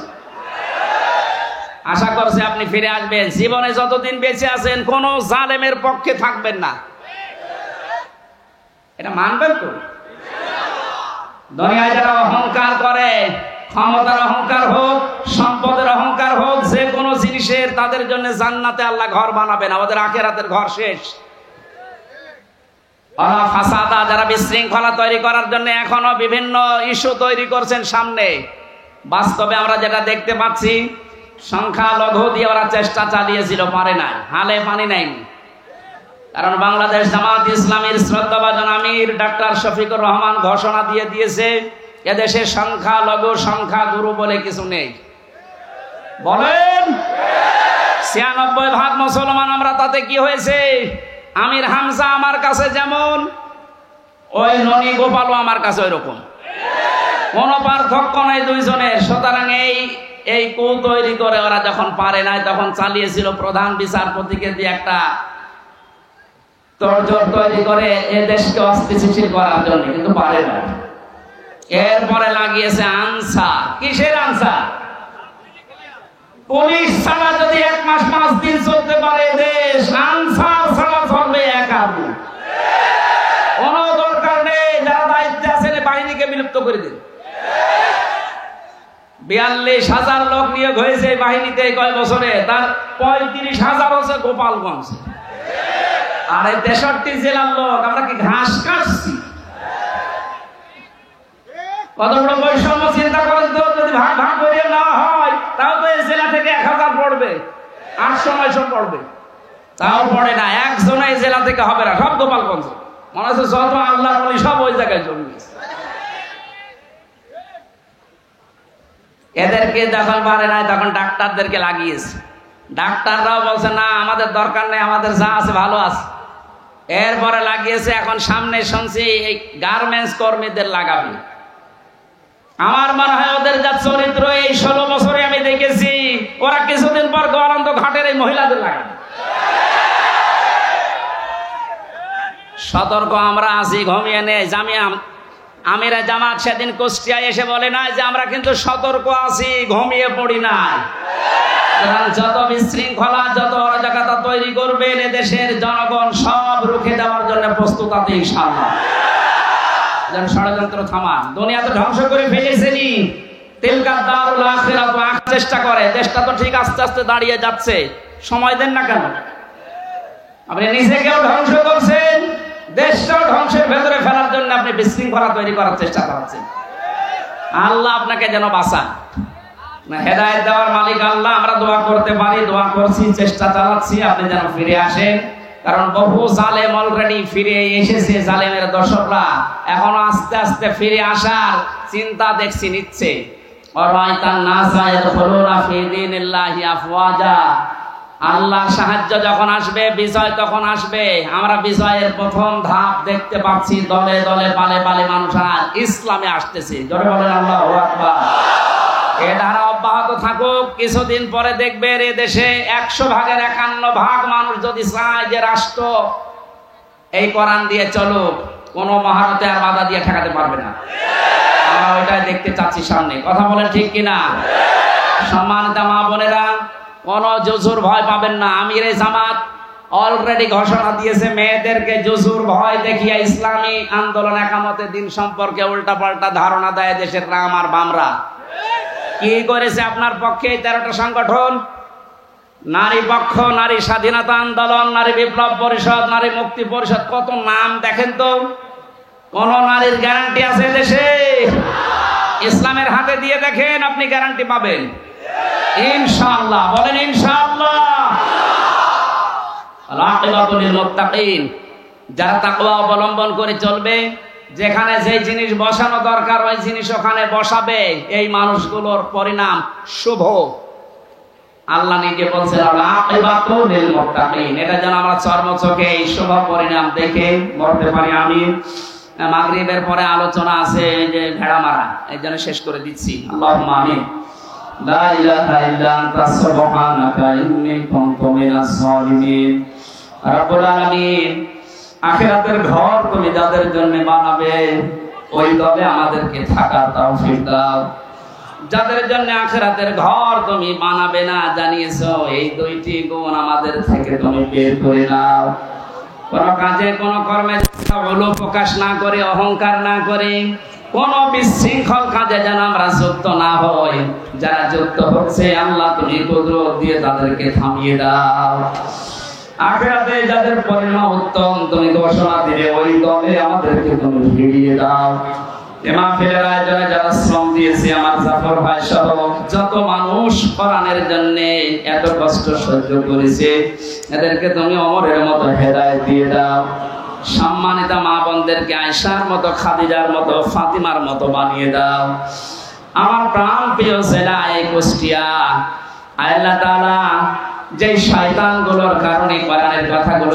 A: আশা করছি আপনি ফিরে আসবেন। জীবনে যতদিন বেঁচে আছেন কোন জালেমের পক্ষে থাকবেন না, এটা মানবেন তো? দুনিয়ায় যারা অহংকার করে, ক্ষমতার অহংকার হোক, সম্পদের অহংকার হোক, যে কোনো জিনিসের, তাদের জন্য জান্নাতে আল্লাহ ঘর বানাবেন, আমাদের আখিরাতের ঘর শেষ। ফাসাদা, যারা বিশৃঙ্খলা তৈরি করার জন্য এখনো বিভিন্ন ইস্যু তৈরি করছেন সামনে, বাস্তবে আমরা যেটা দেখতে পাচ্ছি, সংখ্যালঘু দিয়ে ওরা চেষ্টা চালিয়েছিল, পারে নাই, হালে পানি নেয়নি। কারণ বাংলাদেশ জামাত ইসলামীর শ্রদ্ধাভাজন আমির ডাক্তার শফিকুর রহমান ঘোষণা দিয়ে দিয়েছে, এদেশে সংখ্যালঘু সংখ্যাগুরু বলে কিছু নেই। বলেন 96% মুসলমান আমরা, তাতে কি হয়েছে? আমির হামজা আমার কাছে যেমন, ওই ননী গোপালও আমার কাছে ওই রকম, কোন পার্থক্য নাই দুইজনের। সুতরাং এই কু তৈরি করে ওরা যখন পারে নাই, তখন চালিয়েছিল প্রধান বিচারপতিকে দিয়ে একটা তোড়জোড় তৈরি করে এ দেশকে অস্থিতিশীল করার জন্য, কিন্তু পারে না। এরপরে লাগিয়েছে আনসার। কিসের আনসার? পুলিশ ছাড়া যদি 1 মাস 5 দিন চলতে পারে দেশ, আনসার ছাড়া চলবে একা। কোনো দরকার নেই, যারা দায়িত্বে আছেন বাহিনীকে বিলুপ্ত করে দিন। 42,000 লোক নিয়োগ হয়েছে বাহিনীতে কয় বছরে, তার 35,000 হচ্ছে গোপালগঞ্জ। আর এই 63 জেলার লোক, আমরা কি ঘাস কাটছি? কত বড় বৈষম্য চিন্তা করেন তো। যদি ভাগ ভাগ করে না হয়, তাও তো এই জেলা থেকে 1000 পড়বে, 800-900 পড়বে, তাও পড়ে না। একজন এই জেলা থেকে হবে না, সব গোপালগঞ্জ। মনে হচ্ছে যত আল্লাহ বলি সব ওই জায়গায় জন্মেছে। এদেরকে যখন পারে নাই, তখন ডাক্তারদেরকে লাগিয়েছে। ডাক্তাররাও বলছে না, আমাদের দরকার নেই, আমাদের যা আছে ভালো আছে। এরপরে লাগিয়েছে, এখন সামনে শুনছি এই গার্মেন্টস কর্মীদের লাগাবে। আমার মনে হয় ওদের যা চরিত্র, এই 16 বছরে আমি দেখেছি, ওরা কিছুদিন পর গরন্ত ঘাটের এই মহিলাদের লাগাবে। সতর্ক আমরা আছি, ঘুমিয়ে নেই। আমিরা জামাত সেদিন কুষ্টিয়ায় এসে বলে না যে আমরা কিন্তু সতর্ক আছি, ঘুমিয়ে পড়ি না। যত বিশৃঙ্খলা, যত অরাজকতা তৈরি করবেন এদেশের জনগণ সব রুখে দেওয়ার জন্য প্রস্তুত আছে ইনশাআল্লাহ। যেন ষড়যন্ত্র থামান। দুনিয়া তো ধ্বংস করে ফেলেছেনি, তিলকা দারুল আখিরাত, চেষ্টা করে। দেশটা তো ঠিক আস্তে আস্তে দাঁড়িয়ে যাচ্ছে, সময় দেন না কেন? আপনি নিজেকেও ধ্বংস করছেন, দেশটাও ধ্বংসের ভেতরে ফেলার জন্য আপনি বিশৃঙ্খলা তৈরি করার চেষ্টা করছেন। আল্লাহ আপনাকে যেন বাঁচান। হেদায়েত দেওয়ার মালিক আল্লাহ। আমরা দোয়া করতে পারি, দোয়া করছি, চেষ্টা চালাচ্ছি, আপনি যেন ফিরে আসেন। কারণ বহু জালেম অলরেডি ফিরে এসেছে, জালেমের দর্শকরা এখনো আস্তে আস্তে ফিরে আসার চিন্তা দেখছি নিচ্ছে। আল্লাহর সাহায্য যখন আসবে, বিজয় তখন আসবে। আমরা বিজয়ের প্রথম ধাপ দেখতে পাচ্ছি, দলে দলে পালে পালে মানুষ ইসলামে আসতেছে। জোরে বলেন আল্লাহু আকবার। এ ধারা অব্যাহত থাকুক। কিছুদিন পরে দেখবেন এ দেশে 100 ভাগের 51 ভাগ মানুষ যদি চায় যে রাষ্ট্র এই কোরআন দিয়ে চলুক, কোন মহারতে আর বাধা দিয়ে ঠেকাতে পারবে না। আমরা ওইটাই দেখতে চাচ্ছি সামনে। কথা বলেন ঠিক কিনা? সম্মানিত মা বোনেরা, কোন জুজুর ভয় পাবেন না। আমিরে জামাত অলরেডি ঘোষণা দিয়েছে, মেয়েদেরকে জুজুর ভয় দেখিয়ে ইসলামী আন্দোলন একামতে দিন সম্পর্কে উল্টাপাল্টা ধারণা দেয় দেশের রাম আর বামরা। কি করেছে আপনার পক্ষে 13টা সংগঠন? নারী পক্ষ, নারী স্বাধীনতা আন্দোলন, নারী বিপ্লব পরিষদ, নারী মুক্তি পরিষদ, কত নাম দেখেন তো। কোন নারীর গ্যারান্টি আছে দেশে? ইসলামের হাতে দিয়ে দেখেন, আপনি গ্যারান্টি পাবেন ইনশাআল্লাহ। বলেন ইনশাআল্লাহ। আল-আকিবাতুল লিল মুত্তাকিন, যারা তাকওয়া অবলম্বন করে চলবে, যেখানে যে জিনিস বসানো দরকার ওই জিনিস ওখানে বসাবে, এই মানুষগুলোর পরিণাম শুভ। আল্লাহ নিজে বলছেন আল-আকিবাতুল লিল মুত্তাকিন। এটা যেন আমরা চর্মচোখে এই শুভ পরিণাম দেখে মরতে পারি। আমি মাগরিবের পরে আলোচনা আছে যে ভেড়া মারা, এই জন্য শেষ করে দিচ্ছি। আল্লাহুম্মা আমিন। লা ইলাহা ইল্লা আনতা সুবহানাকা ইন্নী কুনতু মিনাস সালিমিন। রব্বুল আলামিন, আখিরাতের ঘর তুমি যাদের জন্য বানাবে ওই দলে আমাদেরকে থাকার তৌফিক দাও। যাদের জন্য আখিরাতের ঘর তুমি বানাবে না জানিয়েছো, এই দুইটি গুণ আমাদের থেকে তুমি বের করে নাও। কোন কাজে, কোন কর্মে হলো প্রকাশ না করে, অহংকার না করে, কোন বিশৃঙ্খল কাজে যেন আমরা যুক্ত না হই। যারা যুক্ত হচ্ছে আল্লাহ তুমি কুদরত দিয়ে তাদেরকে থামিয়ে দাও। আখিরাতে যাদের পরিণাম উত্তম তুমি ঘোষণা দিলে ওই দলে আমাদেরকে তুমি ফিরিয়ে দাও। মাহফিলের আয়োজনে যারা শ্রম দিয়েছে, আমার জাফর ভাই সহ যত মানুষ কোরআনের জন্য এত কষ্ট সহ্য করেছে, এদেরকে তুমি ওমরের মতো হেদায়েত দিয়ে দাও। সম্মানিত মা বোনদেরকে আয়েশার মতো, খাদিজার মতো, ফাতিমার মতো বানিয়ে দাও। আমার প্রাণ প্রিয় জেলা এই কুষ্টিয়া, আল্লাহ তাআলা যে শয়তানগুলোর কারণে কোরআনের কথাগুলো